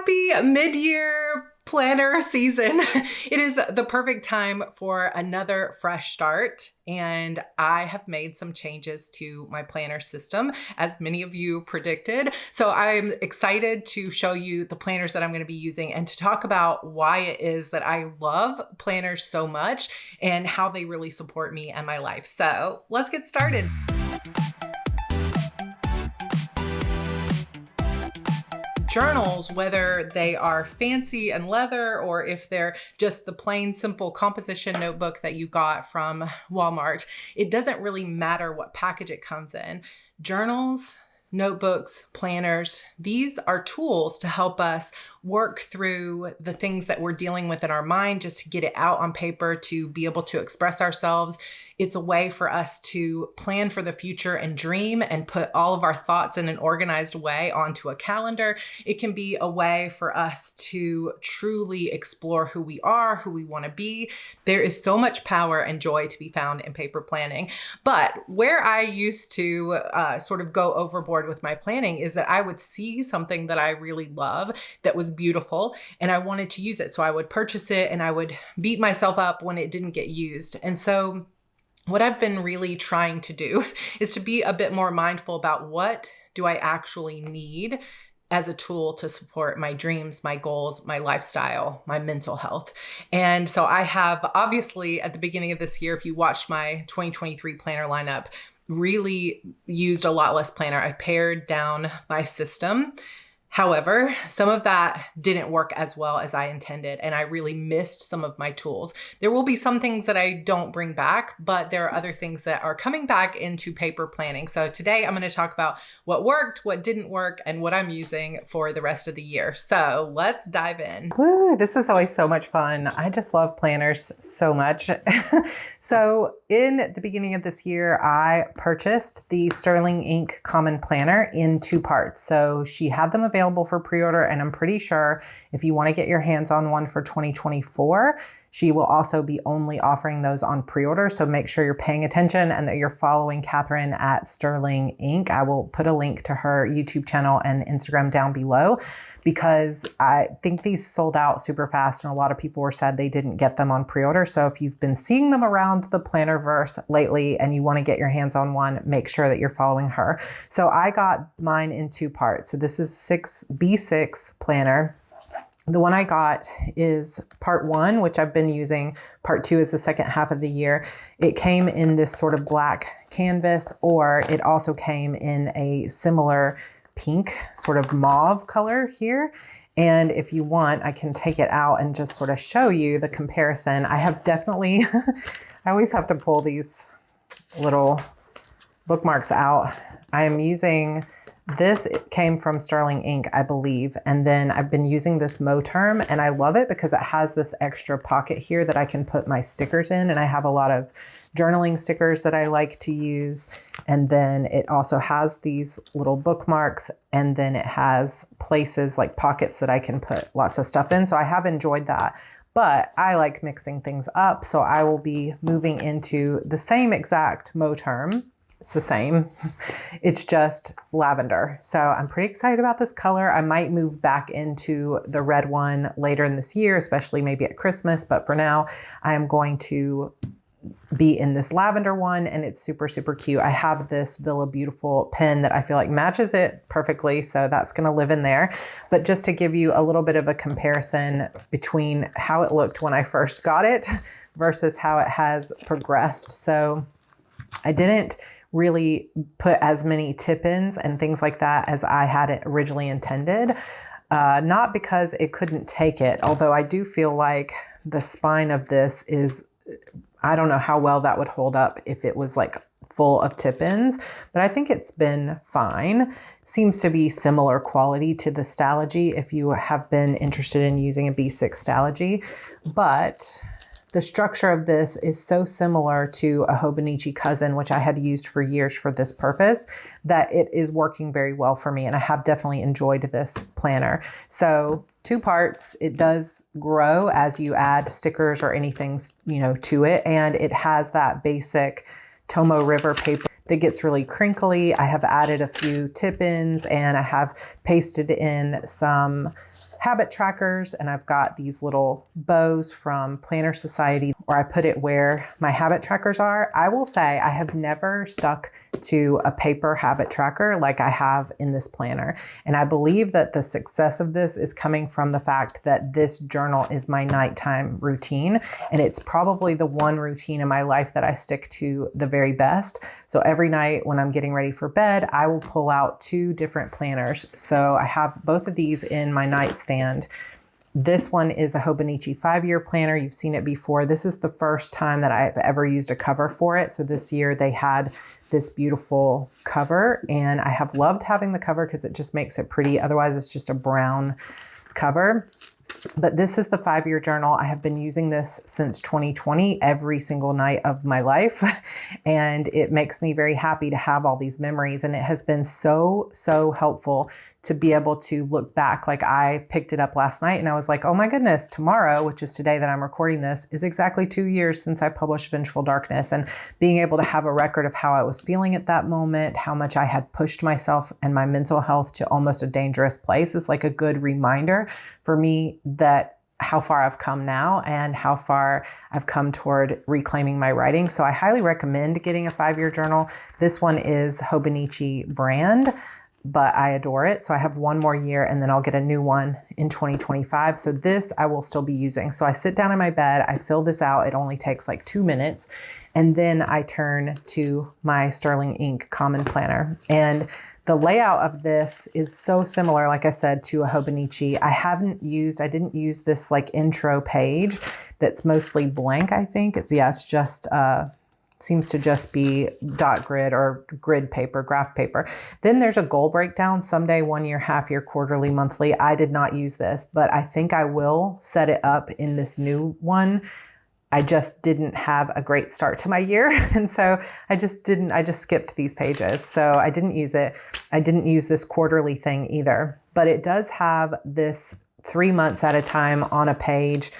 Happy mid-year planner season. It is the perfect time for another fresh start, and I have made some changes to my planner system, as many of you predicted. So I'm excited to show you the planners that I'm going to be using and to talk about why it is that I love planners so much and how they really support me and my life. So let's get started. Journals, whether they are fancy and leather or if they're just the plain simple composition notebook that you got from Walmart, it doesn't really matter what package it comes in. Journals, notebooks, planners, these are tools to help us work through the things that we're dealing with in our mind, just to get it out on paper, to be able to express ourselves. It's a way for us to plan for the future and dream and put all of our thoughts in an organized way onto a calendar. It can be a way for us to truly explore who we are, who we want to be. There is so much power and joy to be found in paper planning. But where I used to sort of go overboard with my planning is that I would see something that I really love that was beautiful and I wanted to use it. So I would purchase it and I would beat myself up when it didn't get used. And so what I've been really trying to do is to be a bit more mindful about what do I actually need as a tool to support my dreams, my goals, my lifestyle, my mental health. And so I have obviously at the beginning of this year, if you watched my 2023 planner lineup, really used a lot less planner. I pared down my system. However, some of that didn't work as well as I intended, and I really missed some of my tools. There will be some things that I don't bring back, but there are other things that are coming back into paper planning. So today I'm going to talk about what worked, what didn't work, and what I'm using for the rest of the year. So let's dive in. Woo, this is always so much fun. I just love planners so much. So in the beginning of this year, I purchased the Sterling Ink Common Planner in 2 parts. So she had them available for pre-order, and I'm pretty sure if you want to get your hands on one for 2024, she will also be only offering those on pre-order. So make sure you're paying attention and that you're following Catherine at Sterling Ink. I will put a link to her YouTube channel and Instagram down below because I think these sold out super fast and a lot of people were sad they didn't get them on pre-order. So if you've been seeing them around the Plannerverse lately and you want to get your hands on one, make sure that you're following her. So I got mine in 2 parts. So this is B6 planner. The one I got is part 1, which I've been using. Part 2 is the second half of the year. It came in this sort of black canvas, or it also came in a similar pink sort of mauve color here. And if you want, I can take it out and just sort of show you the comparison. I have definitely, I always have to pull these little bookmarks out. I am using this. It came from Sterling Ink, I believe. And then I've been using this Moterm and I love it because it has this extra pocket here that I can put my stickers in. And I have a lot of journaling stickers that I like to use. And then it also has these little bookmarks, and then it has places like pockets that I can put lots of stuff in. So I have enjoyed that. But I like mixing things up. So I will be moving into the same exact Moterm. It's the same. It's just lavender. So I'm pretty excited about this color. I might move back into the red one later in this year, especially maybe at Christmas. But for now, I am going to be in this lavender one, and it's super, super cute. I have this Villa Beautiful pen that I feel like matches it perfectly. So that's going to live in there. But just to give you a little bit of a comparison between how it looked when I first got it versus how it has progressed. So I didn't really put as many tip-ins and things like that as I had it originally intended. Not because it couldn't take it, although I do feel like the spine of this is, I don't know how well that would hold up if it was like full of tip-ins, but I think it's been fine. Seems to be similar quality to the Stalogy if you have been interested in using a B6 Stalogy, but the structure of this is so similar to a Hobonichi cousin, which I had used for years for this purpose, that it is working very well for me. And I have definitely enjoyed this planner. So 2 parts, it does grow as you add stickers or anything, to it. And it has that basic Tomoe River paper that gets really crinkly. I have added a few tip-ins and I have pasted in some habit trackers, and I've got these little bows from Planner Society where I put it where my habit trackers are. I will say I have never stuck to a paper habit tracker like I have in this planner. And I believe that the success of this is coming from the fact that this journal is my nighttime routine. And it's probably the one routine in my life that I stick to the very best. So every night when I'm getting ready for bed, I will pull out 2 different planners. So I have both of these in my nightstand. This one is a Hobonichi 5-year planner. You've seen it before. This is the first time that I've ever used a cover for it. So this year they had this beautiful cover, and I have loved having the cover because it just makes it pretty. Otherwise, it's just a brown cover. But this is the 5-year journal. I have been using this since 2020 every single night of my life. And it makes me very happy to have all these memories. And it has been so, so helpful to be able to look back. Like I picked it up last night and I was like, oh my goodness, tomorrow, which is today that I'm recording this, is exactly 2 years since I published Vengeful Darkness. And being able to have a record of how I was feeling at that moment, how much I had pushed myself and my mental health to almost a dangerous place is like a good reminder for me that how far I've come now and how far I've come toward reclaiming my writing. So I highly recommend getting a 5-year journal. This one is Hobonichi brand, but I adore it. So I have one more year and then I'll get a new one in 2025. So this I will still be using. So I sit down in my bed, I fill this out. It only takes like 2 minutes. And then I turn to my Sterling Ink Common Planner. And the layout of this is so similar, like I said, to a Hobonichi. I didn't use this like intro page that's mostly blank, I think. It's just seems to just be dot grid or grid paper, graph paper. Then there's a goal breakdown, someday, 1 year, half year, quarterly, monthly. I did not use this, but I think I will set it up in this new one. I just didn't have a great start to my year. And so I just skipped these pages. So I didn't use it. I didn't use this quarterly thing either, but it does have this 3 months at a time on a page,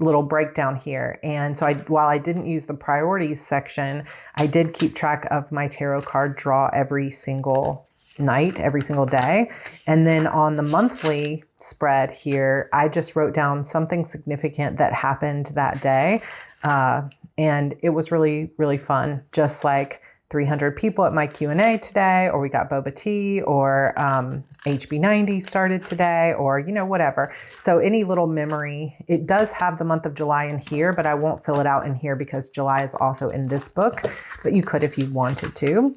little breakdown here. And so while I didn't use the priorities section, I did keep track of my tarot card draw every single night, every single day. And then on the monthly spread here, I just wrote down something significant that happened that day. And it was really, really fun. Just like 300 people at my Q&A today, or we got boba tea, or HB90 started today, or, whatever. So any little memory. It does have the month of July in here, but I won't fill it out in here because July is also in this book, but you could if you wanted to.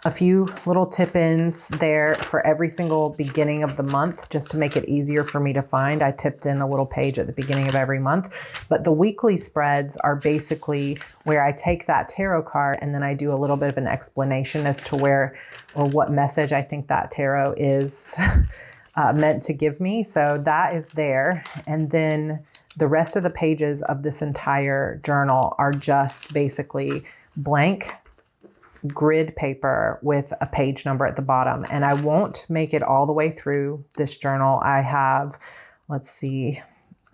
A few little tip-ins there for every single beginning of the month, just to make it easier for me to find. I tipped in a little page at the beginning of every month, but the weekly spreads are basically where I take that tarot card and then I do a little bit of an explanation as to where or what message I think that tarot is meant to give me. So that is there. And then the rest of the pages of this entire journal are just basically blank grid paper with a page number at the bottom. And I won't make it all the way through this journal. I have,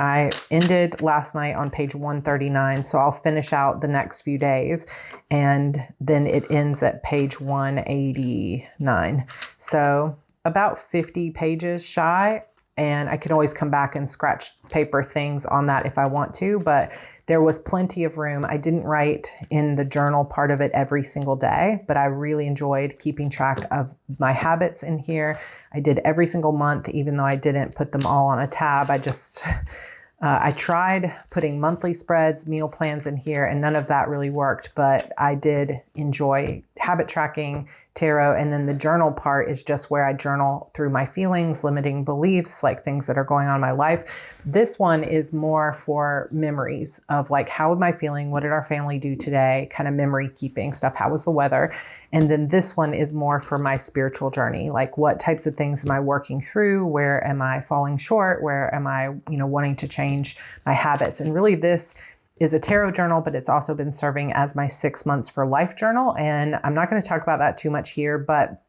I ended last night on page 139. So I'll finish out the next few days and then it ends at page 189. So about 50 pages shy. And I can always come back and scratch paper things on that if I want to, but there was plenty of room. I didn't write in the journal part of it every single day, but I really enjoyed keeping track of my habits in here. I did every single month, even though I didn't put them all on a tab. I tried putting monthly spreads, meal plans in here, and none of that really worked, but I did enjoy habit tracking, tarot, and then the journal part is just where I journal through my feelings, limiting beliefs, like things that are going on in my life. This one is more for memories of like, how am I feeling? What did our family do today? Kind of memory keeping stuff. How was the weather? And then this one is more for my spiritual journey. Like, what types of things am I working through? Where am I falling short? Where am I, wanting to change my habits? And really this is a tarot journal, but it's also been serving as my 6 months for life journal. And I'm not going to talk about that too much here, but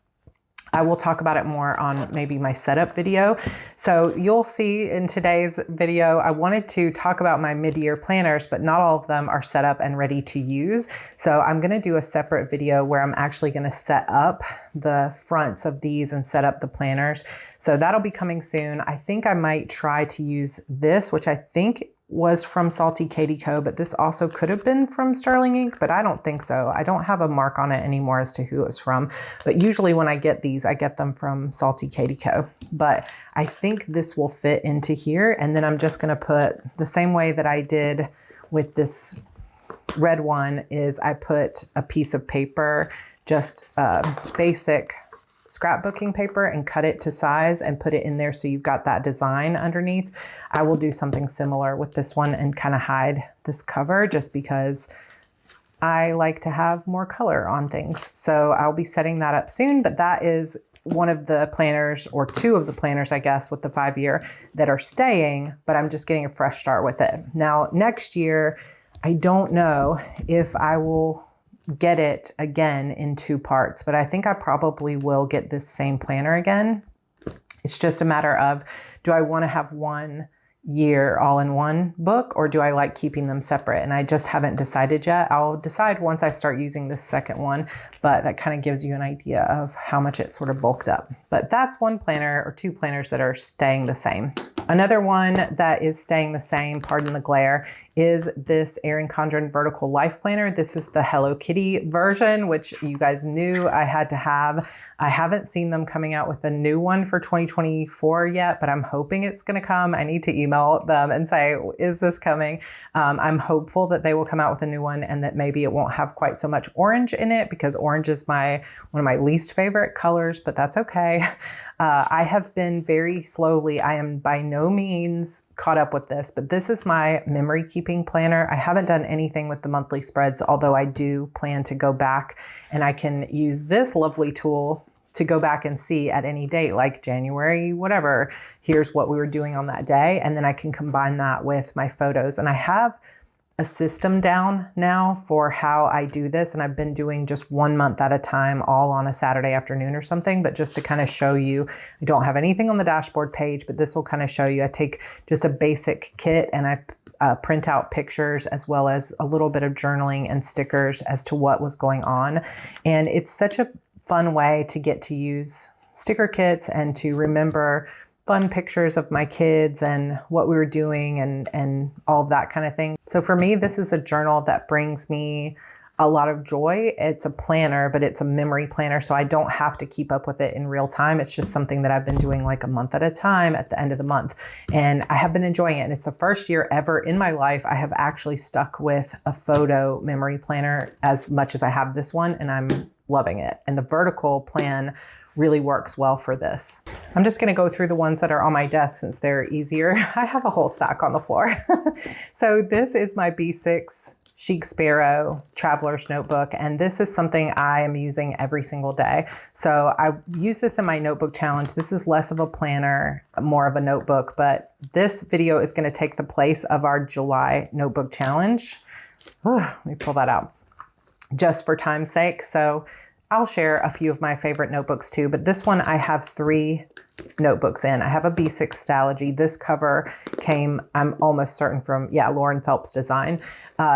I will talk about it more on maybe my setup video. So you'll see in today's video, I wanted to talk about my mid-year planners, but not all of them are set up and ready to use. So I'm going to do a separate video where I'm actually going to set up the fronts of these and set up the planners. So that'll be coming soon. I think I might try to use this, which I think was from Salty Katie Co, but this also could have been from Sterling Ink, but I don't think so. I don't have a mark on it anymore as to who it's from, but usually when I get these, I get them from Salty Katie Co. But I think this will fit into here, and then I'm just gonna put the same way that I did with this red one is I put a piece of paper, just basic scrapbooking paper, and cut it to size and put it in there so you've got that design underneath. I will do something similar with this one and kind of hide this cover just because I like to have more color on things. So I'll be setting that up soon, but that is one of the planners, or two of the planners, I guess, with the 5-year that are staying, but I'm just getting a fresh start with it. Now, next year, I don't know if I will get it again in 2 parts, but I think I probably will get this same planner again. It's just a matter of, do I want to have 1 year all in one book, or do I like keeping them separate? And I just haven't decided yet. I'll decide once I start using this second one, but that kind of gives you an idea of how much it's sort of bulked up. But that's 1 planner or 2 planners that are staying the same. Another one that is staying the same, pardon the glare, is this Erin Condren Vertical Life Planner. This is the Hello Kitty version, which you guys knew I had to have. I haven't seen them coming out with a new one for 2024 yet, but I'm hoping it's going to come. I need to email them and say, is this coming? I'm hopeful that they will come out with a new one and that maybe it won't have quite so much orange in it, because orange is one of my least favorite colors, but that's okay. I have been very slowly, I am by no means caught up with this, but this is my memory keeping planner. I haven't done anything with the monthly spreads, although I do plan to go back, and I can use this lovely tool to go back and see at any date, like January, whatever, here's what we were doing on that day. And then I can combine that with my photos. And I have a system down now for how I do this. And I've been doing just 1 month at a time, all on a Saturday afternoon or something. But just to kind of show you, I don't have anything on the dashboard page, but this will kind of show you. I take just a basic kit and I print out pictures as well as a little bit of journaling and stickers as to what was going on. And it's such a fun way to get to use sticker kits and to remember fun pictures of my kids and what we were doing and all of that kind of thing. So for me, this is a journal that brings me a lot of joy. It's a planner, but it's a memory planner, so I don't have to keep up with it in real time. It's just something that I've been doing like a month at a time at the end of the month. And I have been enjoying it. And it's the first year ever in my life I have actually stuck with a photo memory planner as much as I have this one, and I'm loving it. And the vertical plan really works well for this. I'm just going to go through the ones that are on my desk since they're easier. I have a whole stack on the floor. So this is my B6 Chic Sparrow Traveler's Notebook, and this is something I am using every single day. So I use this in my notebook challenge. This is less of a planner, more of a notebook, but this video is going to take the place of our July notebook challenge. Let me pull that out just for time's sake. So I'll share a few of my favorite notebooks too, but this one I have 3 notebooks in. I have a B6 Stalogy. This cover came, I'm almost certain, from, Lauren Phelps Design.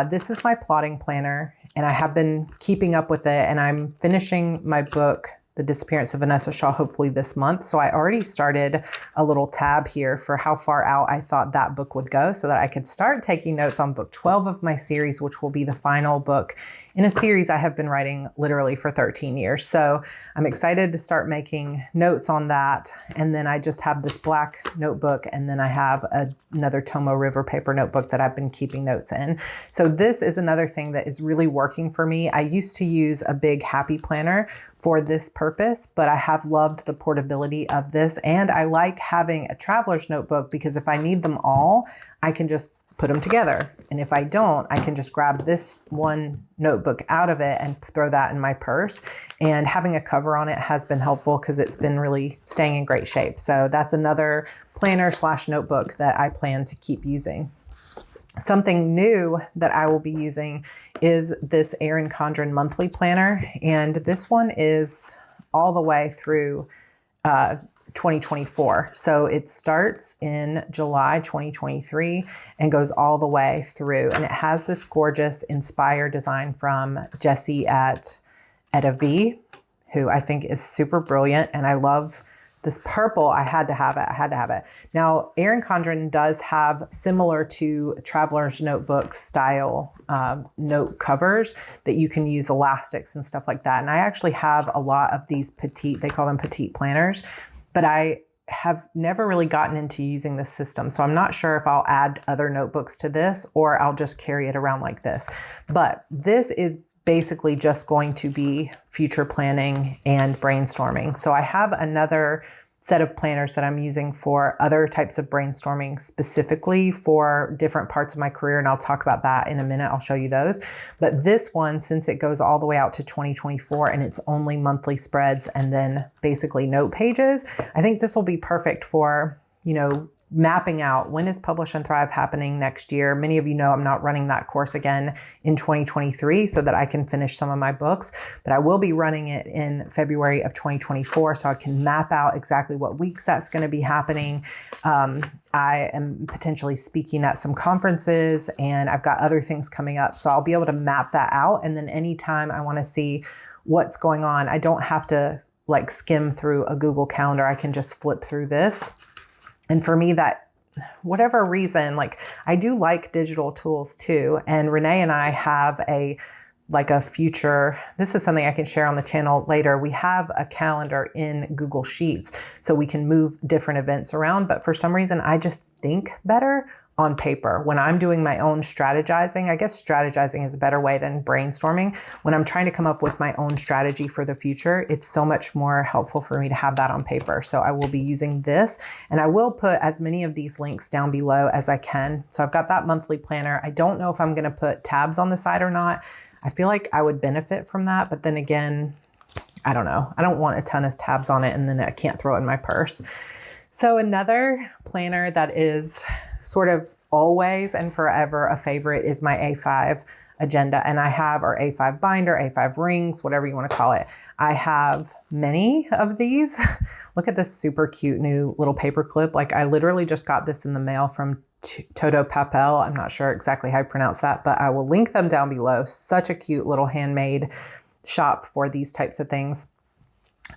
This is my plotting planner, and I have been keeping up with it, and I'm finishing my book, The Disappearance of Vanessa Shaw, hopefully this month. So I already started a little tab here for how far out I thought that book would go so that I could start taking notes on book 12 of my series, which will be the final book in a series I have been writing literally for 13 years. So I'm excited to start making notes on that. And then I just have this black notebook, and then I have another Tomo River paper notebook that I've been keeping notes in. So this is another thing that is really working for me. I used to use a big Happy Planner for this purpose, but I have loved the portability of this, and I like having a traveler's notebook because if I need them all, I can just put them together. And if I don't, I can just grab this one notebook out of it and throw that in my purse. And having a cover on it has been helpful because it's been really staying in great shape. So that's another planner / notebook that I plan to keep using. Something new that I will be using is this Erin Condren monthly planner. And this one is all the way through 2024. So it starts in July 2023 and goes all the way through. And it has this gorgeous Inspire design from Jessie at Etta V, who I think is super brilliant. And I love this purple. I had to have it. Now, Erin Condren does have similar to Traveler's Notebook style note covers that you can use elastics and stuff like that. And I actually have a lot of these Petite, they call them Petite planners, but I have never really gotten into using this system. So I'm not sure if I'll add other notebooks to this or I'll just carry it around like this. But this is basically just going to be future planning and brainstorming. So I have another set of planners that I'm using for other types of brainstorming, specifically for different parts of my career. And I'll talk about that in a minute. I'll show you those. But this one, since it goes all the way out to 2024 and it's only monthly spreads and then basically note pages, I think this will be perfect for, mapping out when is Publish and Thrive happening next year. Many of you know I'm not running that course again in 2023 so that I can finish some of my books, but I will be running it in February of 2024 so I can map out exactly what weeks that's going to be happening. I am potentially speaking at some conferences and I've got other things coming up. So I'll be able to map that out. And then anytime I want to see what's going on, I don't have to skim through a Google Calendar. I can just flip through this. And for me, that whatever reason, I do like digital tools too. And Renee and I have a future, this is something I can share on the channel later. We have a calendar in Google Sheets so we can move different events around. But for some reason, I just think better on paper. When I'm doing my own strategizing, I guess strategizing is a better way than brainstorming. When I'm trying to come up with my own strategy for the future, it's so much more helpful for me to have that on paper. So I will be using this and I will put as many of these links down below as I can. So I've got that monthly planner. I don't know if I'm going to put tabs on the side or not. I feel like I would benefit from that. But then again, I don't know. I don't want a ton of tabs on it and then I can't throw it in my purse. So another planner that is sort of always and forever a favorite is my A5 agenda. And I have our A5 binder, A5 rings, whatever you want to call it. I have many of these. Look at this super cute new little paper clip. I literally just got this in the mail from Toto Papel. I'm not sure exactly how I pronounce that, but I will link them down below. Such a cute little handmade shop for these types of things.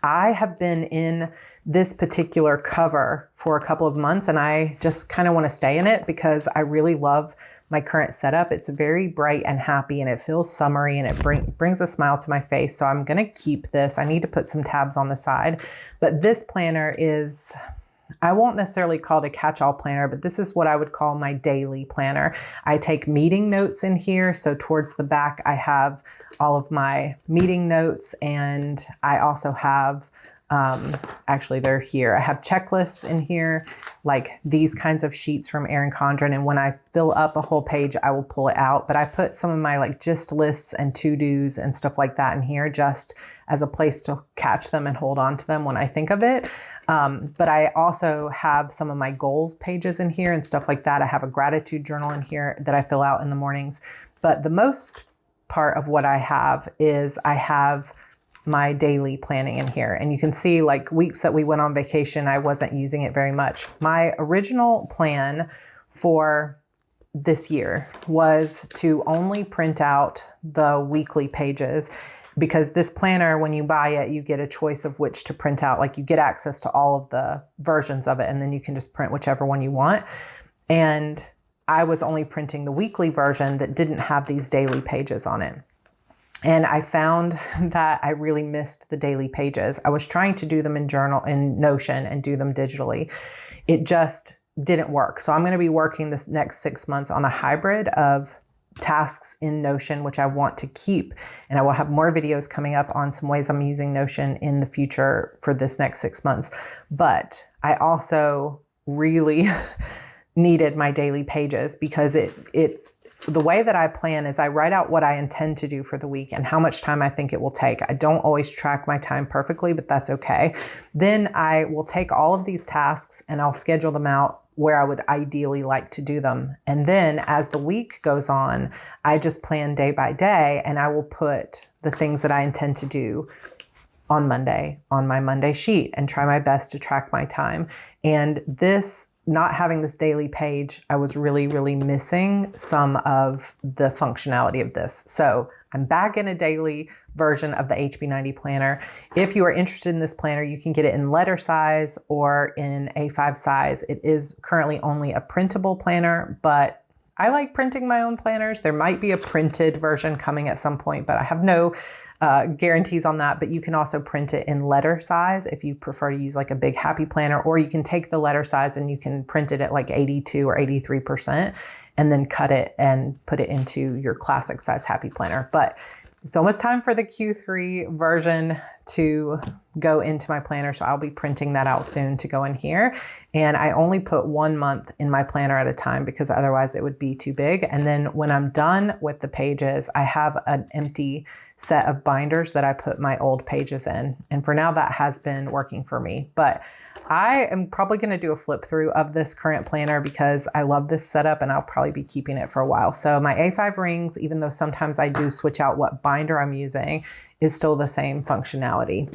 I have been in this particular cover for a couple of months and I just kind of want to stay in it because I really love my current setup. It's very bright and happy and it feels summery and it brings a smile to my face. So I'm going to keep this. I need to put some tabs on the side, but this planner is, I won't necessarily call it a catch-all planner, but this is what I would call my daily planner. I take meeting notes in here. So towards the back, I have all of my meeting notes and I also have, actually they're here. I have checklists in here, like these kinds of sheets from Erin Condren. And when I fill up a whole page, I will pull it out, but I put some of my gist lists and to-dos and stuff like that in here just as a place to catch them and hold on to them when I think of it. But I also have some of my goals pages in here and stuff like that. I have a gratitude journal in here that I fill out in the mornings. But the most part of what I have is I have my daily planning in here. And you can see weeks that we went on vacation, I wasn't using it very much. My original plan for this year was to only print out the weekly pages because this planner, when you buy it, you get a choice of which to print out. You get access to all of the versions of it and then you can just print whichever one you want. And I was only printing the weekly version that didn't have these daily pages on it. And I found that I really missed the daily pages. I was trying to do them in Notion and do them digitally. It just didn't work. So I'm going to be working this next 6 months on a hybrid of tasks in Notion, which I want to keep. And I will have more videos coming up on some ways I'm using Notion in the future for this next 6 months. But I also really needed my daily pages because the way that I plan is I write out what I intend to do for the week and how much time I think it will take. I don't always track my time perfectly, but that's okay. Then I will take all of these tasks and I'll schedule them out where I would ideally like to do them. And then as the week goes on, I just plan day by day and I will put the things that I intend to do on Monday on my Monday sheet and try my best to track my time. And this, not having this daily page, I was really, really missing some of the functionality of this. So I'm back in a daily version of the HB90 planner. If you are interested in this planner, you can get it in letter size or in A5 size. It is currently only a printable planner, but I like printing my own planners. There might be a printed version coming at some point, but I have no guarantees on that. But you can also print it in letter size if you prefer to use like a big happy planner, or you can take the letter size and you can print it at like 82 or 83% and then cut it and put it into your classic size happy planner. But it's almost time for the Q3 version to go into my planner. So I'll be printing that out soon to go in here. And I only put 1 month in my planner at a time because otherwise it would be too big. And then when I'm done with the pages, I have an empty set of binders that I put my old pages in. And for now that has been working for me. But I am probably going to do a flip through of this current planner because I love this setup and I'll probably be keeping it for a while. So my A5 rings, even though sometimes I do switch out what binder I'm using, is still the same functionality.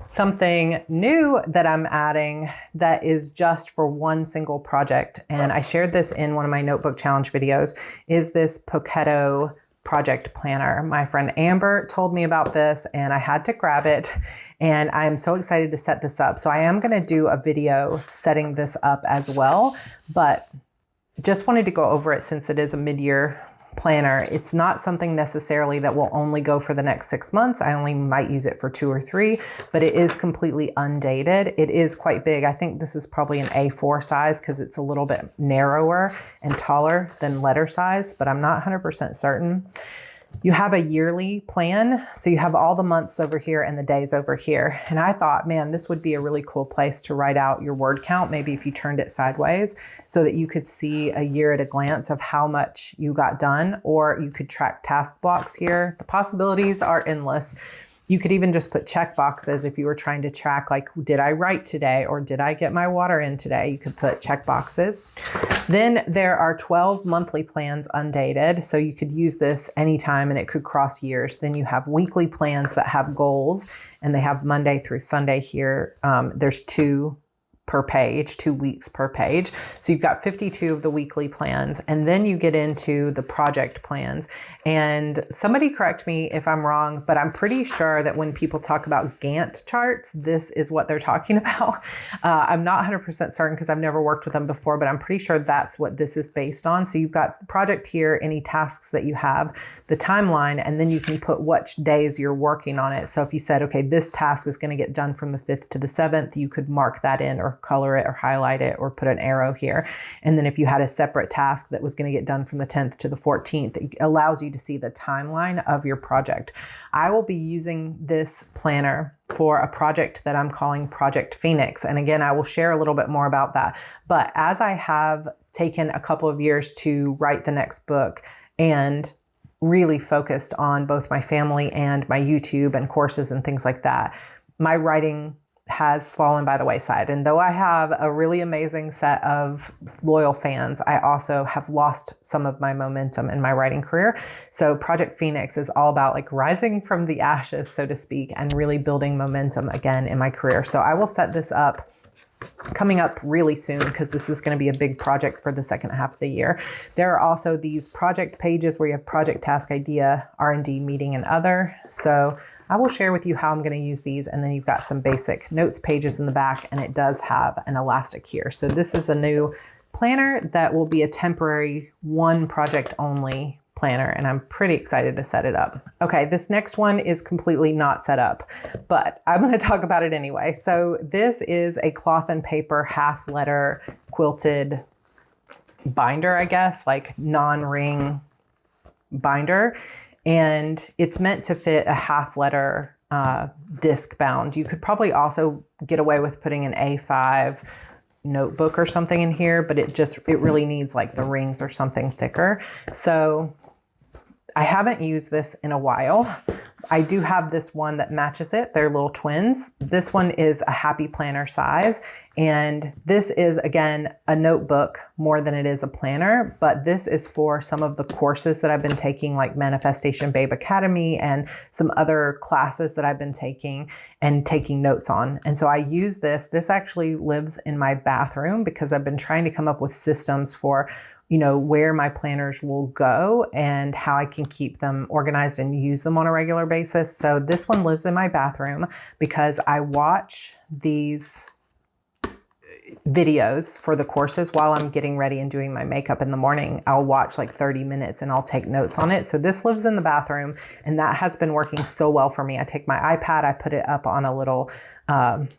Something new that I'm adding that is just for one single project, and I shared this in one of my notebook challenge videos, is this Poketo project planner. My friend Amber told me about this and I had to grab it, and I'm so excited to set this up. So I am going to do a video setting this up as well, but just wanted to go over it since it is a mid-year planner. It's not something necessarily that will only go for the next 6 months. I only might use it for 2 or 3, but it is completely undated. It is quite big. I think this is probably an A4 size because it's a little bit narrower and taller than letter size, but I'm not 100% certain. You have a yearly plan. So you have all the months over here and the days over here. And I thought, man, this would be a really cool place to write out your word count, maybe if you turned it sideways, so that you could see a year at a glance of how much you got done, or you could track task blocks here. The possibilities are endless. You could even just put check boxes if you were trying to track, like, did I write today or did I get my water in today? You could put check boxes. Then there are 12 monthly plans undated. So you could use this anytime and it could cross years. Then you have weekly plans that have goals, and they have Monday through Sunday here. There's 2 per page, 2 weeks per page. So you've got 52 of the weekly plans, and then you get into the project plans. And somebody correct me if I'm wrong, but I'm pretty sure that when people talk about Gantt charts, this is what they're talking about. I'm not 100% certain because I've never worked with them before, but I'm pretty sure that's what this is based on. So you've got project here, any tasks that you have, the timeline, and then you can put which days you're working on it. So if you said, okay, this task is going to get done from the 5th to the 7th, you could mark that in, or color it or highlight it or put an arrow here. And then if you had a separate task that was going to get done from the 10th to the 14th, it allows you to see the timeline of your project. I will be using this planner for a project that I'm calling Project Phoenix. And again, I will share a little bit more about that. But as I have taken a couple of years to write the next book and really focused on both my family and my YouTube and courses and things like that, my writing has fallen by the wayside. And though I have a really amazing set of loyal fans, I also have lost some of my momentum in my writing career. So Project Phoenix is all about like rising from the ashes, so to speak, and really building momentum again in my career. So I will set this up coming up really soon because this is going to be a big project for the second half of the year. There are also these project pages where you have project, task, idea, R&D, meeting, and other. So I will share with you how I'm going to use these. And then you've got some basic notes pages in the back, and it does have an elastic here. So this is a new planner that will be a temporary one project only planner, and I'm pretty excited to set it up. Okay, this next one is completely not set up, but I'm going to talk about it anyway. So this is a cloth and paper half letter quilted binder, I guess, like non-ring binder. And it's meant to fit a half letter disc bound. You could probably also get away with putting an A5 notebook or something in here, but it really needs like the rings or something thicker. So I haven't used this in a while. I do have this one that matches it. They're little twins. This one is a happy planner size. And this is, again, a notebook more than it is a planner. But this is for some of the courses that I've been taking, like Manifestation Babe Academy and some other classes that I've been taking and taking notes on. And so I use this. This actually lives in my bathroom because I've been trying to come up with systems for where my planners will go and how I can keep them organized and use them on a regular basis. So this one lives in my bathroom because I watch these videos for the courses while I'm getting ready and doing my makeup in the morning. I'll watch like 30 minutes and I'll take notes on it. So this lives in the bathroom, and that has been working so well for me. I take my iPad, I put it up on a little,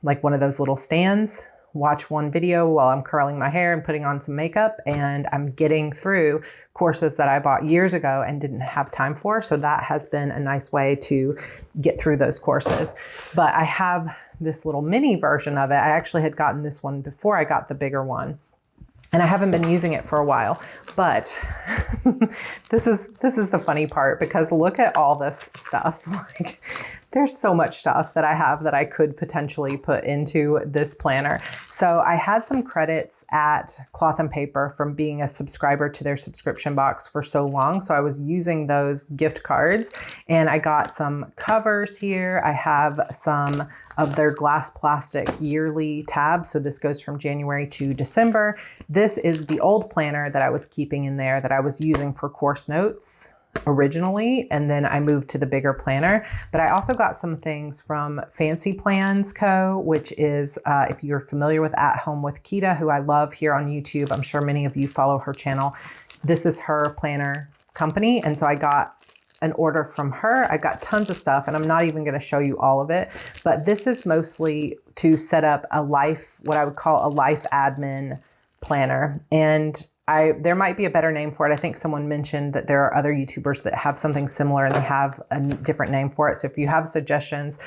like one of those little stands, watch one video while I'm curling my hair and putting on some makeup, and I'm getting through courses that I bought years ago and didn't have time for. So that has been a nice way to get through those courses. But I have this little mini version of it. I actually had gotten this one before I got the bigger one, and I haven't been using it for a while. But this is the funny part, because look at all this stuff. Like, there's so much stuff that I have that I could potentially put into this planner. So I had some credits at Cloth and Paper from being a subscriber to their subscription box for so long. So I was using those gift cards, and I got some covers here. I have some of their glass plastic yearly tabs. So this goes from January to December. This is the old planner that I was keeping in there that I was using for course notes originally, and then I moved to the bigger planner. But I also got some things from Fancy Plans Co., which is, if you're familiar with At Home with Kita, who I love here on YouTube, I'm sure many of you follow her channel. This is her planner company. And so I got an order from her. I got tons of stuff, and I'm not even going to show you all of it, but this is mostly to set up a life, what I would call a life admin planner. And there might be a better name for it. I think someone mentioned that there are other YouTubers that have something similar and they have a different name for it. So if you have suggestions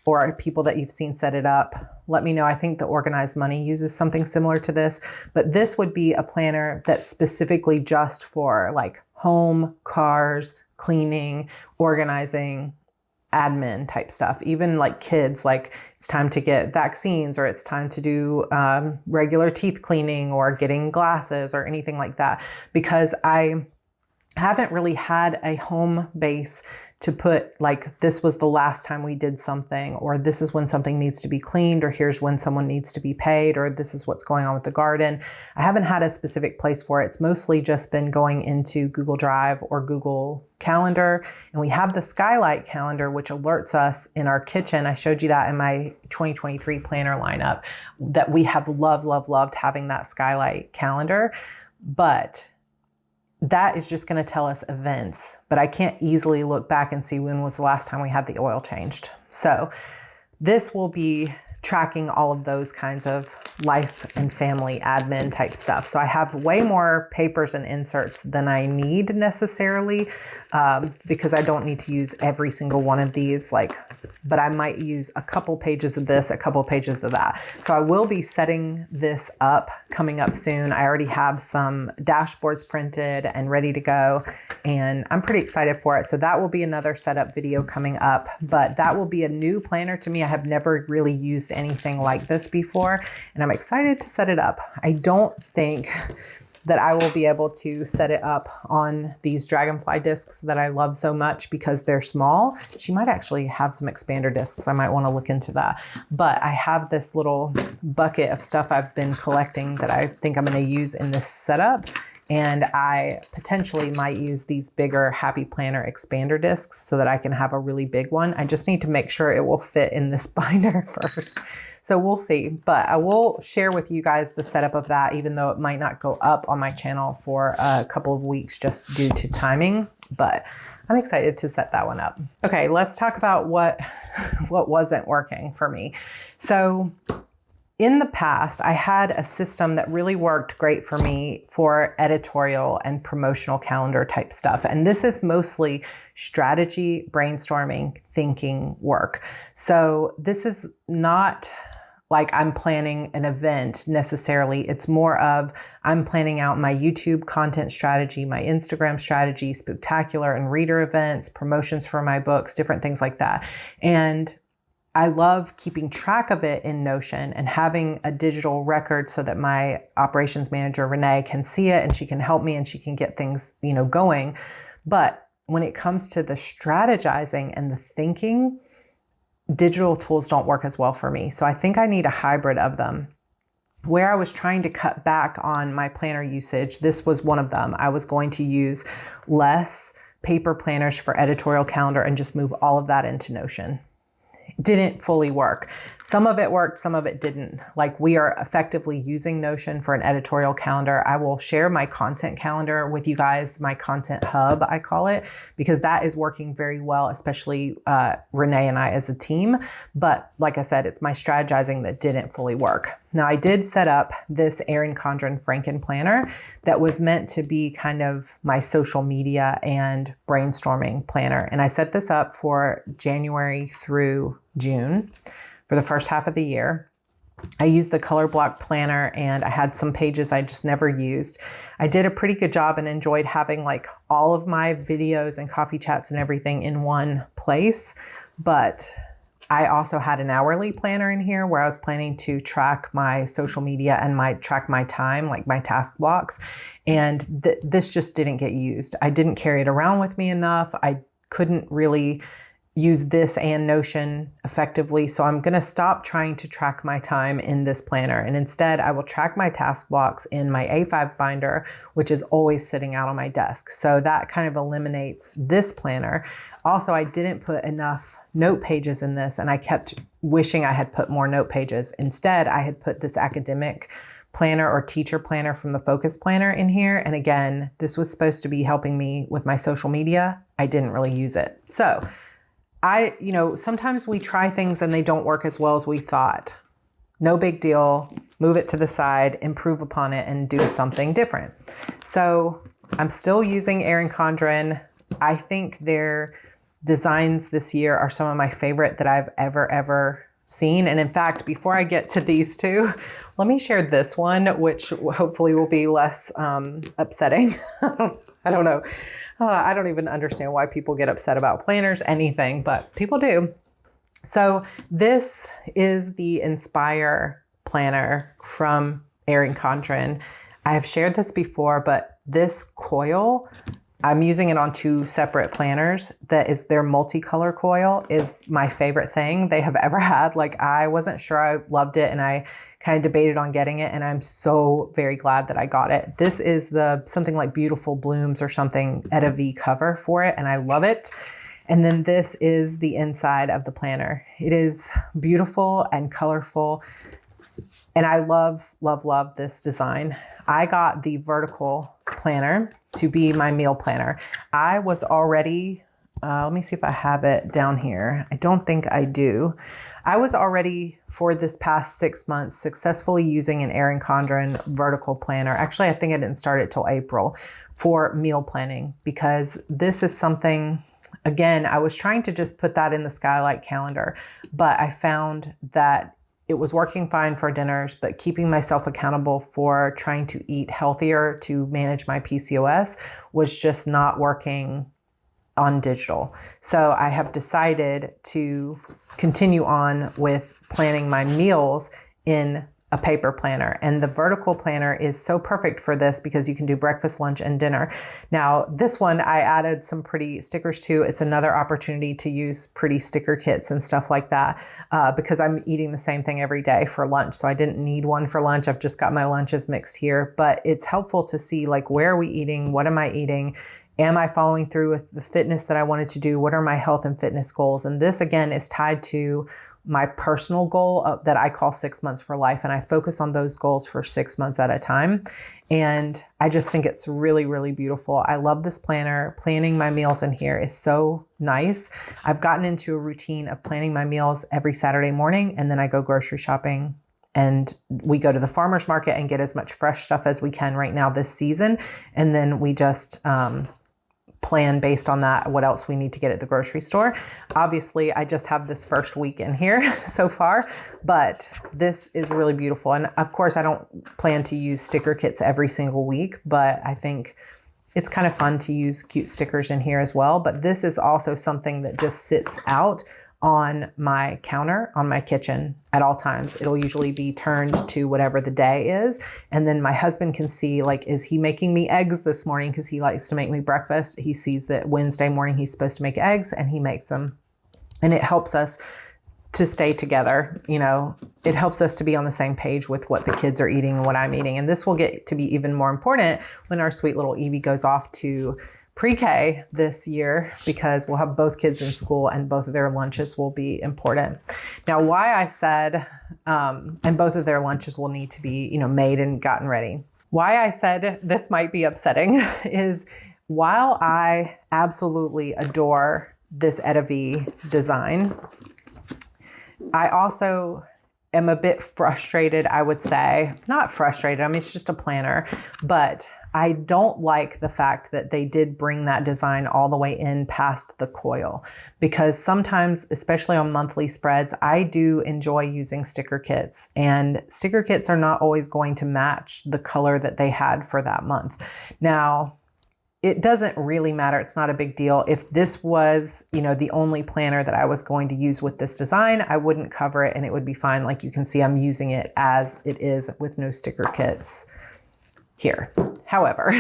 or people that you've seen set it up, let me know. I think the Organized Money uses something similar to this, but this would be a planner that's specifically just for like home, cars, cleaning, organizing, admin type stuff. Even like kids, like it's time to get vaccines, or it's time to do regular teeth cleaning or getting glasses or anything like that, because I haven't really had a home base to put like, this was the last time we did something, or this is when something needs to be cleaned, or here's when someone needs to be paid, or this is what's going on with the garden. I haven't had a specific place for it. It's mostly just been going into Google Drive or Google Calendar. And we have the Skylight calendar, which alerts us in our kitchen. I showed you that in my 2023 planner lineup, that we have loved having that Skylight calendar. But that is just going to tell us events, but I can't easily look back and see when was the last time we had the oil changed. So this will be tracking all of those kinds of life and family admin type stuff. So I have way more papers and inserts than I need necessarily, because I don't need to use every single one of these, but I might use a couple pages of this, a couple pages of that. So I will be setting this up coming up soon. I already have some dashboards printed and ready to go, and I'm pretty excited for it. So that will be another setup video coming up, but that will be a new planner to me. I have never really used anything like this before, and I'm excited to set it up. I don't think that I will be able to set it up on these Dragonfly discs that I love so much because they're small. She might actually have some expander discs. I might want to look into that. But I have this little bucket of stuff I've been collecting that I think I'm going to use in this setup. And I potentially might use these bigger Happy Planner expander discs so that I can have a really big one. I just need to make sure it will fit in this binder first. So we'll see, but I will share with you guys the setup of that, even though it might not go up on my channel for a couple of weeks just due to timing, but I'm excited to set that one up. Okay, let's talk about what wasn't working for me. So in the past, I had a system that really worked great for me for editorial and promotional calendar type stuff. And this is mostly strategy, brainstorming, thinking work. So this is not like I'm planning an event necessarily. It's more of I'm planning out my YouTube content strategy, my Instagram strategy, spectacular and reader events, promotions for my books, different things like that. And I love keeping track of it in Notion and having a digital record so that my operations manager, Renee, can see it and she can help me and she can get things, going. But when it comes to the strategizing and the thinking, digital tools don't work as well for me. So I think I need a hybrid of them. Where I was trying to cut back on my planner usage, this was one of them. I was going to use less paper planners for editorial calendar and just move all of that into Notion. Didn't fully work. Some of it worked, some of it didn't. Like we are effectively using Notion for an editorial calendar. I will share my content calendar with you guys, my content hub, I call it, because that is working very well, especially Renee and I as a team. But like I said, it's my strategizing that didn't fully work. Now I did set up this Erin Condren Frankenplanner that was meant to be kind of my social media and brainstorming planner. And I set this up for January through June for the first half of the year. I used the color block planner and I had some pages I just never used. I did a pretty good job and enjoyed having like all of my videos and coffee chats and everything in one place. But I also had an hourly planner in here where I was planning to track my social media and track my time, like my task blocks. And this just didn't get used. I didn't carry it around with me enough. I couldn't really use this and Notion effectively. So I'm going to stop trying to track my time in this planner. And instead I will track my task blocks in my A5 binder, which is always sitting out on my desk. So that kind of eliminates this planner. Also, I didn't put enough note pages in this and I kept wishing I had put more note pages. Instead, I had put this academic planner or teacher planner from the Focus Planner in here. And again, this was supposed to be helping me with my social media. I didn't really use it. So sometimes we try things and they don't work as well as we thought. No big deal. Move it to the side, improve upon it, and do something different. So I'm still using Erin Condren. I think their designs this year are some of my favorite that I've ever seen. And in fact, before I get to these two, let me share this one, which hopefully will be less upsetting. I don't know. I don't even understand why people get upset about planners, anything, but people do. So this is the Inspire planner from Erin Condren. I have shared this before, but this coil, I'm using it on two separate planners. That is their multicolor coil is my favorite thing they have ever had. Like I wasn't sure I loved it and I kind of debated on getting it and I'm so very glad that I got it. This is the something like Beautiful Blooms or something Etta V cover for it and I love it. And then this is the inside of the planner. It is beautiful and colorful and I love this design. I got the vertical planner to be my meal planner. I was already, let me see if I have it down here. I don't think I do. I was already, for this past 6 months, successfully using an Erin Condren vertical planner. Actually, I think I didn't start it till April for meal planning because this is something, again, I was trying to just put that in the Skylight calendar, but I found that it was working fine for dinners, but keeping myself accountable for trying to eat healthier to manage my PCOS was just not working on digital. So I have decided to continue on with planning my meals in a paper planner. And the vertical planner is so perfect for this because you can do breakfast, lunch, and dinner. Now, this one I added some pretty stickers to. It's another opportunity to use pretty sticker kits and stuff like that because I'm eating the same thing every day for lunch. So I didn't need one for lunch. I've just got my lunches mixed here. But it's helpful to see like, where are we eating? What am I eating? Am I following through with the fitness that I wanted to do? What are my health and fitness goals? And this, again, is tied to my personal goal that I call 6 months for life. And I focus on those goals for 6 months at a time. And I just think it's really, really beautiful. I love this planner. Planning my meals in here is so nice. I've gotten into a routine of planning my meals every Saturday morning, and then I go grocery shopping. And we go to the farmer's market and get as much fresh stuff as we can right now this season. And then we just plan based on that, what else we need to get at the grocery store. Obviously, I just have this first week in here so far, but this is really beautiful. And of course, I don't plan to use sticker kits every single week, but I think it's kind of fun to use cute stickers in here as well. But this is also something that just sits out on my counter, on my kitchen at all times. It'll usually be turned to whatever the day is. And then my husband can see, like, is he making me eggs this morning? Because he likes to make me breakfast. He sees that Wednesday morning he's supposed to make eggs and he makes them. And it helps us to stay together. You know, it helps us to be on the same page with what the kids are eating and what I'm eating. And this will get to be even more important when our sweet little Evie goes off to pre-K this year, because we'll have both kids in school and both of their lunches will be important. Now, why I said, and both of their lunches will need to be, you know, made and gotten ready. Why I said this might be upsetting is while I absolutely adore this Edavi design, I also am a bit frustrated, I would say. Not frustrated, I mean, it's just a planner, but I don't like the fact that they did bring that design all the way in past the coil, because sometimes, especially on monthly spreads, I do enjoy using sticker kits, and sticker kits are not always going to match the color that they had for that month. Now, it doesn't really matter. It's not a big deal. If this was, you know, the only planner that I was going to use with this design, I wouldn't cover it and it would be fine. Like you can see, I'm using it as it is with no sticker kits here. However,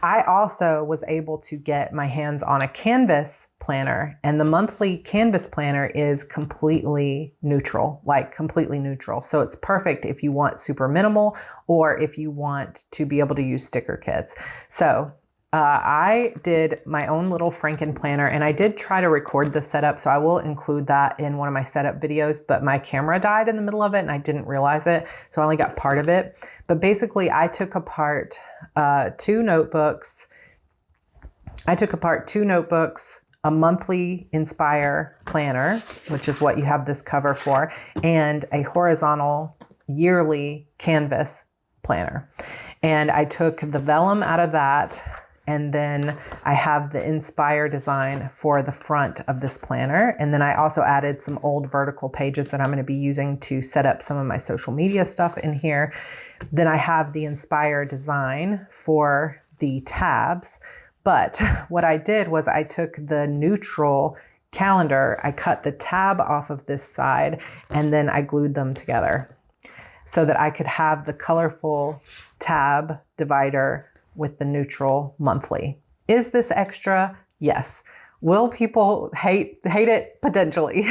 I also was able to get my hands on a canvas planner, and the monthly canvas planner is completely neutral, like completely neutral. So it's perfect if you want super minimal or if you want to be able to use sticker kits. So I did my own little Frankenplanner, and I did try to record the setup, so I will include that in one of my setup videos, but my camera died in the middle of it and I didn't realize it, so I only got part of it. But basically, I took apart two notebooks, a monthly Inspire planner, which is what you have this cover for, and a horizontal yearly canvas planner. And I took the vellum out of that, and then I have the Inspire design for the front of this planner. And then I also added some old vertical pages that I'm going to be using to set up some of my social media stuff in here. Then I have the Inspire design for the tabs. But what I did was I took the neutral calendar, I cut the tab off of this side, and then I glued them together so that I could have the colorful tab divider with the neutral monthly. Is this extra? Yes. Will people hate it? Potentially.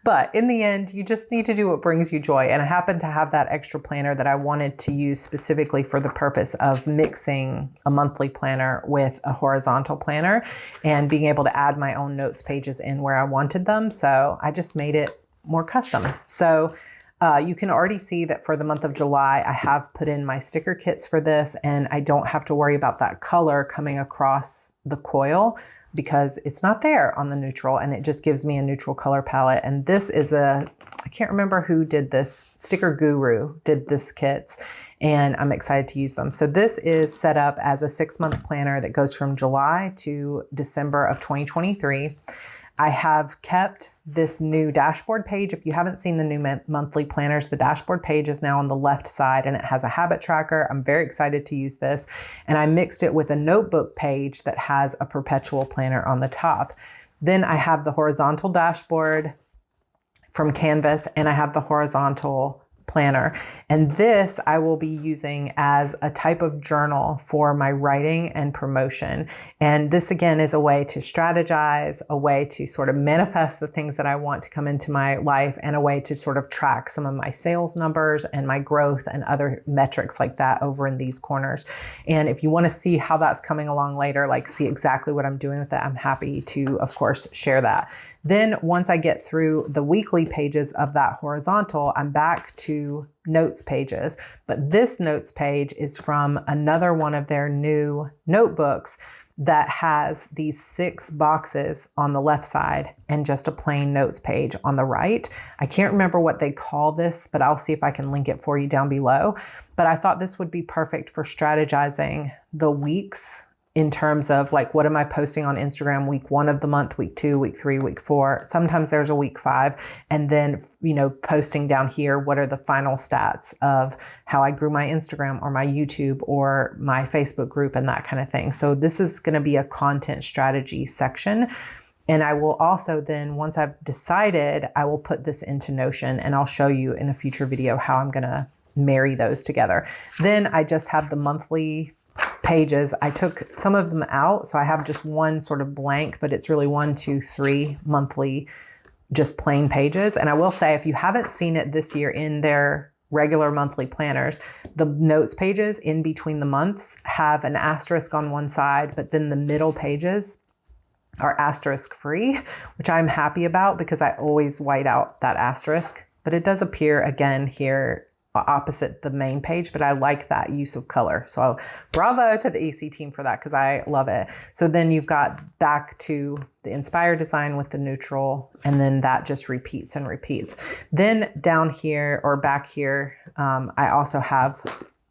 But in the end, you just need to do what brings you joy. And I happen to have that extra planner that I wanted to use specifically for the purpose of mixing a monthly planner with a horizontal planner and being able to add my own notes pages in where I wanted them. So I just made it more custom. So you can already see that for the month of July, I have put in my sticker kits for this, and I don't have to worry about that color coming across the coil because it's not there on the neutral, and it just gives me a neutral color palette. And this is I can't remember who did this, Sticker Guru did this kits, and I'm excited to use them. So this is set up as a 6-month planner that goes from July to December of 2023. I have kept this new dashboard page. If you haven't seen the new monthly planners, the dashboard page is now on the left side and it has a habit tracker. I'm very excited to use this. And I mixed it with a notebook page that has a perpetual planner on the top. Then I have the horizontal dashboard from Canvas, and I have the horizontal planner. And this I will be using as a type of journal for my writing and promotion. And this again is a way to strategize, a way to sort of manifest the things that I want to come into my life, and a way to sort of track some of my sales numbers and my growth and other metrics like that over in these corners. And if you want to see how that's coming along later, like see exactly what I'm doing with that, I'm happy to, of course, share that. Then once I get through the weekly pages of that horizontal, I'm back to notes pages. But this notes page is from another one of their new notebooks that has these 6 boxes on the left side and just a plain notes page on the right. I can't remember what they call this, but I'll see if I can link it for you down below. But I thought this would be perfect for strategizing the weeks in terms of like, what am I posting on Instagram week 1 of the month, week 2, week 3, week 4. Sometimes there's a week 5. And then, posting down here, what are the final stats of how I grew my Instagram or my YouTube or my Facebook group and that kind of thing. So this is going to be a content strategy section. And I will also then, once I've decided, I will put this into Notion, and I'll show you in a future video how I'm going to marry those together. Then I just have the monthly pages. I took some of them out, so I have just one sort of blank, but it's really 1, 2, 3 monthly, just plain pages. And I will say, if you haven't seen it this year in their regular monthly planners, the notes pages in between the months have an asterisk on one side, but then the middle pages are asterisk free, which I'm happy about because I always white out that asterisk, but it does appear again here opposite the main page, but I like that use of color. So bravo to the EC team for that, because I love it. So then you've got back to the inspired design with the neutral, and then that just repeats and repeats. Then down here or back here, I also have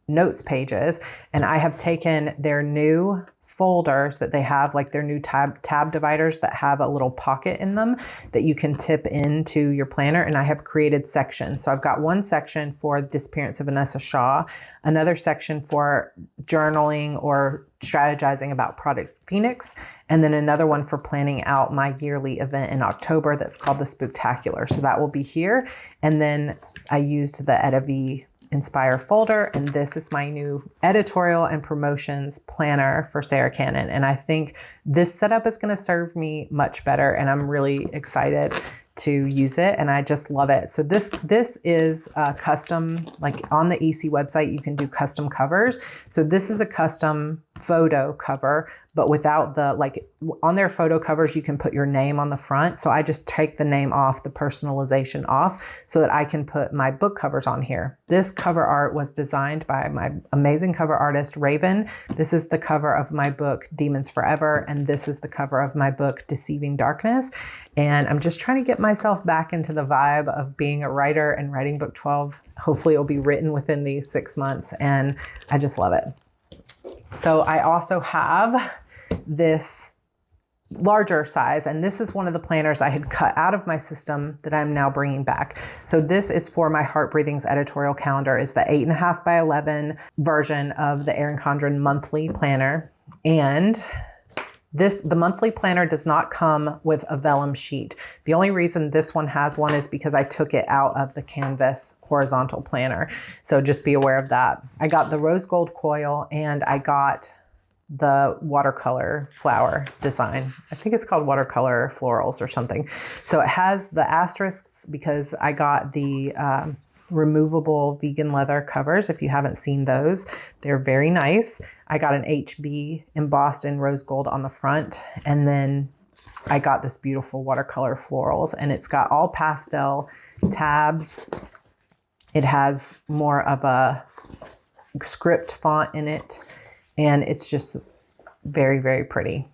notes pages, and I have taken their new folders that they have, like their new tab dividers that have a little pocket in them that you can tip into your planner, and I have created sections. So I've got one section for Disappearance of Vanessa Shaw, another section for journaling or strategizing about Project Phoenix, and then another one for planning out my yearly event in October that's called the Spooktacular. So that will be here. And then I used the Ediv Inspire folder, and this is my new editorial and promotions planner for Sarah Cannon. And I think this setup is going to serve me much better, and I'm really excited to use it, and I just love it. So this is a custom, like on the EC website, you can do custom covers. So this is a custom photo cover, but without the, like on their photo covers, you can put your name on the front. So I just take the name off, the personalization off, so that I can put my book covers on here. This cover art was designed by my amazing cover artist, Raven. This is the cover of my book, Demons Forever. And this is the cover of my book, Deceiving Darkness. And I'm just trying to get myself back into the vibe of being a writer and writing book 12. Hopefully it'll be written within these 6 months, and I just love it. So I also have this larger size, and this is one of the planners I had cut out of my system that I'm now bringing back. So this is for my Heart Breathings editorial calendar, is the 8.5 by 11 version of the Erin Condren monthly planner. And the monthly planner does not come with a vellum sheet. The only reason this one has one is because I took it out of the canvas horizontal planner. So just be aware of that. I got the rose gold coil, and I got the watercolor flower design. I think it's called Watercolor Florals or something. So it has the asterisks because I got the removable vegan leather covers. If you haven't seen those, they're very nice. I got an HB embossed in rose gold on the front, and then I got this beautiful watercolor florals, and it's got all pastel tabs. It has more of a script font in it, and it's just very, very pretty.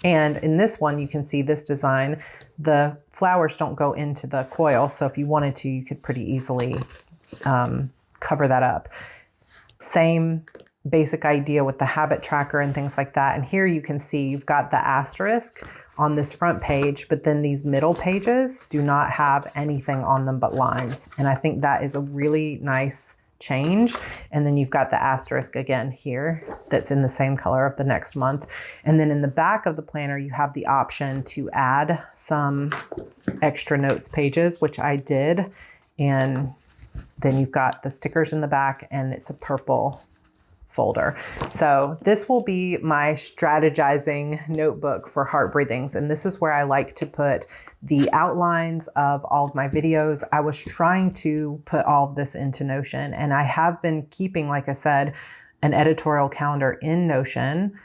And in this one, you can see this design, the flowers don't go into the coil. So if you wanted to, you could pretty easily cover that up. Same basic idea with the habit tracker and things like that. And here you can see you've got the asterisk on this front page, but then these middle pages do not have anything on them but lines. And I think that is a really nice change. And then you've got the asterisk again here that's in the same color of the next month. And then in the back of the planner, you have the option to add some extra notes pages, which I did. And then you've got the stickers in the back, and it's a purple folder. So this will be my strategizing notebook for Heart Breathings. And this is where I like to put the outlines of all of my videos. I was trying to put all of this into Notion, and I have been keeping, like I said, an editorial calendar in Notion.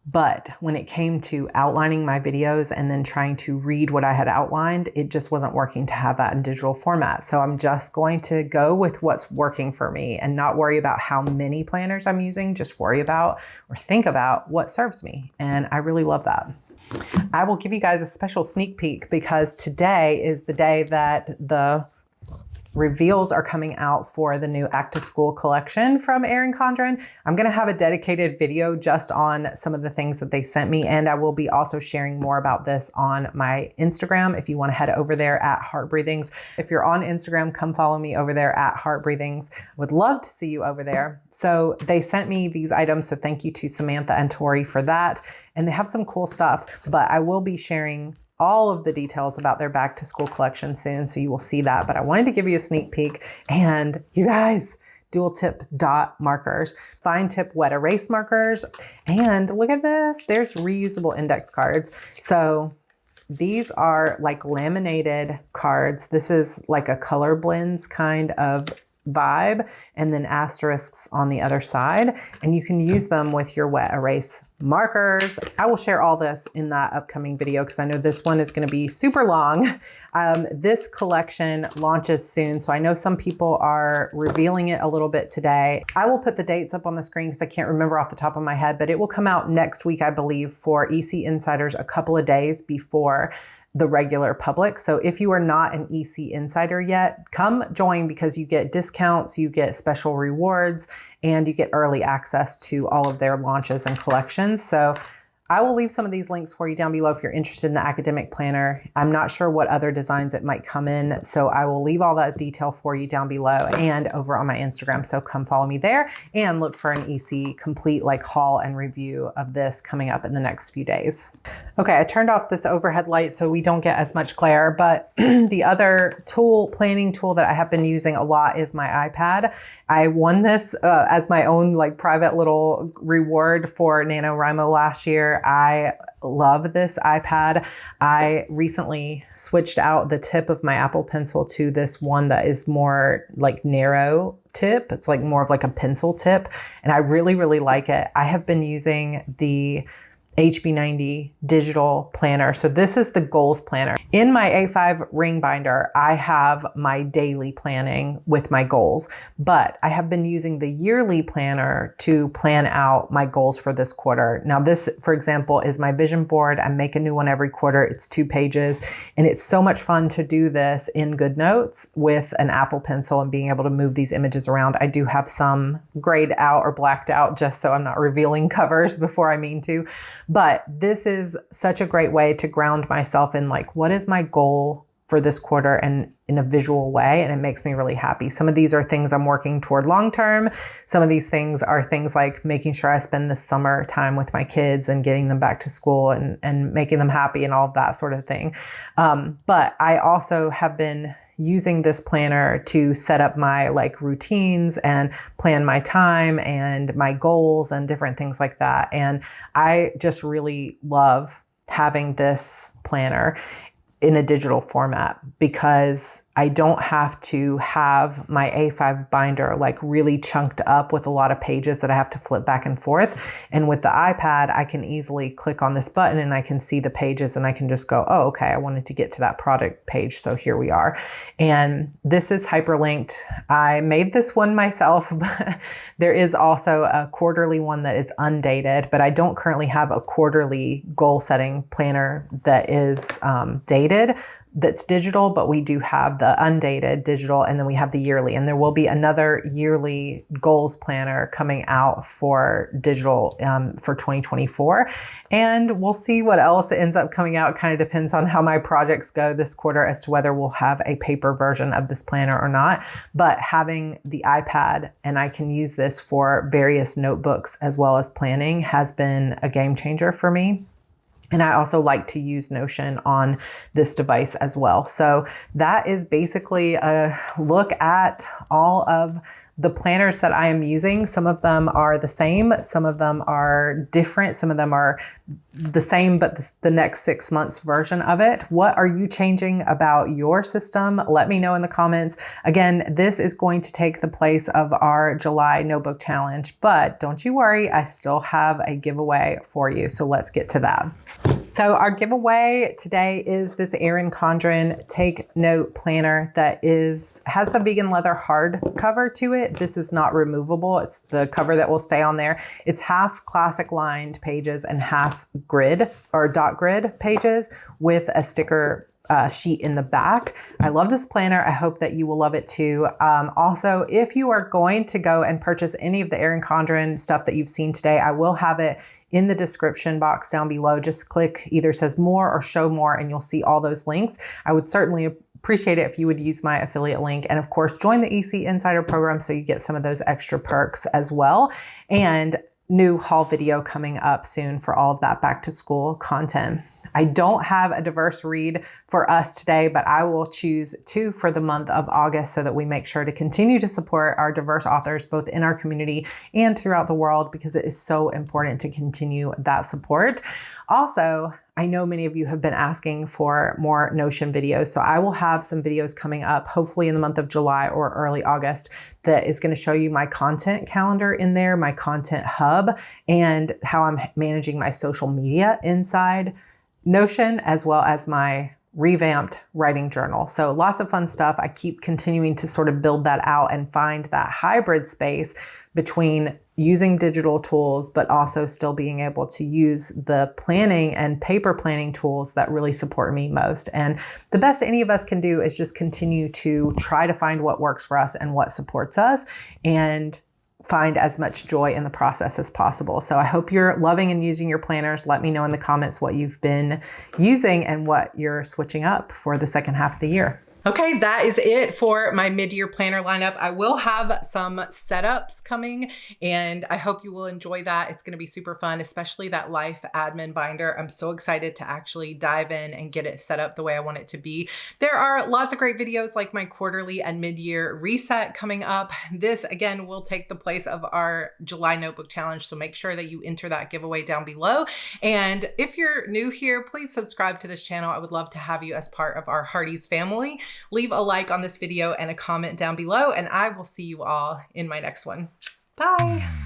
But when it came to outlining my videos and then trying to read what I had outlined, it just wasn't working to have that in digital format. So I'm just going to go with what's working for me and not worry about how many planners I'm using, just worry about or think about what serves me. And I really love that. I will give you guys a special sneak peek because today is the day that the reveals are coming out for the new Back to School collection from Erin Condren. I'm going to have a dedicated video just on some of the things that they sent me, and I will be also sharing more about this on my Instagram if you want to head over there at Heart Breathings. If you're on Instagram, come follow me over there at Heart Breathings. Would love to see you over there. So they sent me these items, so thank you to Samantha and Tori for that. And they have some cool stuff, but I will be sharing all of the details about their back to school collection soon, so you will see that. But I wanted to give you a sneak peek. And you guys, dual tip dot markers, fine tip wet erase markers, and look at this, there's reusable index cards. So these are like laminated cards. This is like a color blends kind of vibe, and then asterisks on the other side, and you can use them with your wet erase markers. I will share all this in that upcoming video because I know this one is going to be super long. This collection launches soon, so I know some people are revealing it a little bit today. I will put the dates up on the screen because I can't remember off the top of my head, but it will come out next week, I believe, for EC Insiders a couple of days before the regular public. So if you are not an EC Insider yet, come join because you get discounts, you get special rewards, and you get early access to all of their launches and collections. So I will leave some of these links for you down below if you're interested in the academic planner. I'm not sure what other designs it might come in, so I will leave all that detail for you down below and over on my Instagram. So come follow me there and look for an EC complete like haul and review of this coming up in the next few days. Okay, I turned off this overhead light so we don't get as much glare, but the other planning tool that I have been using a lot is my iPad. I won this as my own like private little reward for NaNoWriMo last year. I love this iPad. I recently switched out the tip of my Apple Pencil to this one that is more like narrow tip. It's like more of like a pencil tip, and I really, really like it. I have been using the HB90 digital planner. So this is the goals planner. In my A5 ring binder, I have my daily planning with my goals, but I have been using the yearly planner to plan out my goals for this quarter. Now this, for example, is my vision board. I make a new one every quarter. It's 2 pages, and it's so much fun to do this in GoodNotes with an Apple Pencil and being able to move these images around. I do have some grayed out or blacked out just so I'm not revealing covers before I mean to. But this is such a great way to ground myself in like, what is my goal for this quarter and in a visual way, and it makes me really happy. Some of these are things I'm working toward long term. Some of these things are things like making sure I spend the summer time with my kids and getting them back to school and making them happy and all of that sort of thing. But I also have been using this planner to set up my like routines and plan my time and my goals and different things like that. And I just really love having this planner in a digital format because I don't have to have my A5 binder like really chunked up with a lot of pages that I have to flip back and forth. And with the iPad, I can easily click on this button and I can see the pages and I can just go, oh, okay, I wanted to get to that product page. So here we are. And this is hyperlinked. I made this one myself, but there is also a quarterly one that is undated, but I don't currently have a quarterly goal setting planner that is dated. That's digital, but we do have the undated digital, and then we have the yearly, and there will be another yearly goals planner coming out for digital for 2024. And we'll see what else ends up coming out. It kind of depends on how my projects go this quarter as to whether we'll have a paper version of this planner or not. But having the iPad, and I can use this for various notebooks as well as planning, has been a game changer for me. And I also like to use Notion on this device as well. So that is basically a look at all of the planners that I am using. Some of them are the same, some of them are different, some of them are the same, but the next 6 months version of it. What are you changing about your system? Let me know in the comments. Again, this is going to take the place of our July notebook challenge, but don't you worry, I still have a giveaway for you. So let's get to that. So our giveaway today is this Erin Condren Take Note Planner that has the vegan leather hardcover to it. This is not removable. It's the cover that will stay on there. It's half classic lined pages and half grid or dot grid pages with a sticker sheet in the back. I love this planner. I hope that you will love it too. Also, if you are going to go and purchase any of the Erin Condren stuff that you've seen today, I will have it in the description box down below. Just click either says more or show more and you'll see all those links. I would certainly appreciate it if you would use my affiliate link. And of course, join the EC Insider program so you get some of those extra perks as well. And new haul video coming up soon for all of that back to school content. I don't have a diverse read for us today, but I will choose 2 for the month of August so that we make sure to continue to support our diverse authors, both in our community and throughout the world, because it is so important to continue that support. Also, I know many of you have been asking for more Notion videos, so I will have some videos coming up, hopefully in the month of July or early August, that is going to show you my content calendar in there, my content hub, and how I'm managing my social media inside Notion, as well as my revamped writing journal. So lots of fun stuff. I keep continuing to sort of build that out and find that hybrid space between using digital tools, but also still being able to use the planning and paper planning tools that really support me most. And the best any of us can do is just continue to try to find what works for us and what supports us, and find as much joy in the process as possible. So I hope you're loving and using your planners. Let me know in the comments what you've been using and what you're switching up for the second half of the year. Okay, that is it for my mid-year planner lineup. I will have some setups coming and I hope you will enjoy that. It's going to be super fun, especially that life admin binder. I'm so excited to actually dive in and get it set up the way I want it to be. There are lots of great videos like my quarterly and mid-year reset coming up. This again will take the place of our July notebook challenge. So make sure that you enter that giveaway down below. And if you're new here, please subscribe to this channel. I would love to have you as part of our Hearties family. Leave a like on this video and a comment down below, and I will see you all in my next one. Bye.